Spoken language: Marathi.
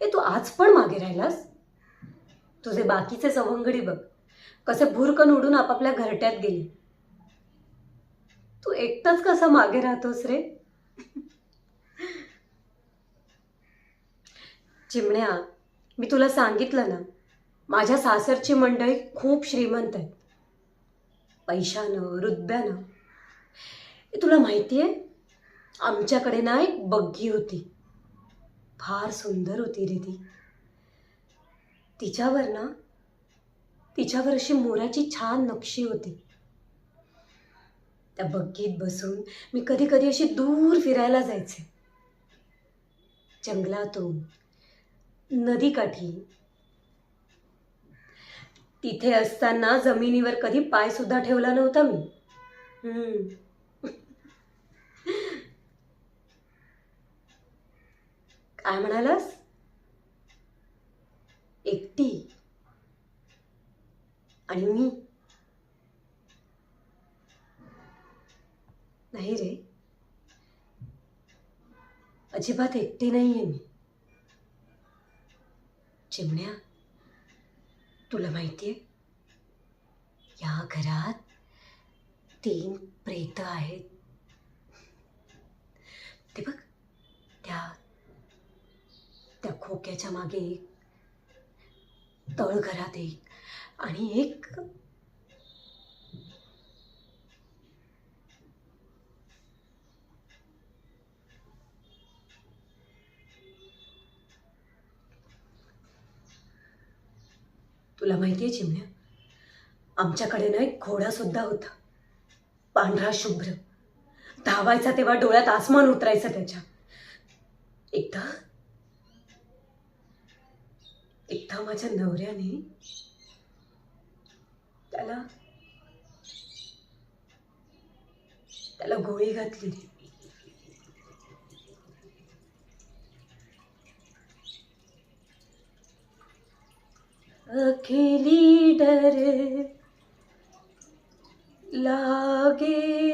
ए तू आज पण मागे राहिलास? तुझे बाकीचे सवंगडी बघ कसे भुरकन उडून आपापल्या घरट्यात गेले. तू एकटाच कसा मागे राहतोस रे? चिमण्या, मी तुला सांगितलं ना, माझ्या सासरची मंडळी खूप श्रीमंत आहेत, पैशानं रुतब्यानं. तुला माहितीये, आमच्याकडे ना एक बग्गी होती, फार सुंदर होती रे ती. तिच्यावर अशी मोराची छान नक्षी होती. त्या बग्गीत बसून मी कधी कधी अशी दूर फिरायला जायचे, जंगलातून नदीकाठी. तिथे असताना जमिनीवर कधी पाय सुद्धा ठेवला नव्हता मी. काय म्हणालास? एकटी? आणि मी? नाही रे, अजिबात एकटी नाहीये मी. चिमण्या, तुला माहितीये, या घरात 3 प्रेत आहेत. ते बघ, त्या त्या खोक्याच्या मागे एक, तळघरात एक, आणि एक तुला माहितीये चिमण्या, आमच्याकडे ना एक घोडा सुद्धा होता, पांढरा शुभ्र. धावायचा तेव्हा डोळ्यात आसमान उतरायचं त्याच्या. एकदा एकदा माझ्या नवऱ्याने त्याला त्याला गोळी घातली. अकेली डर लागे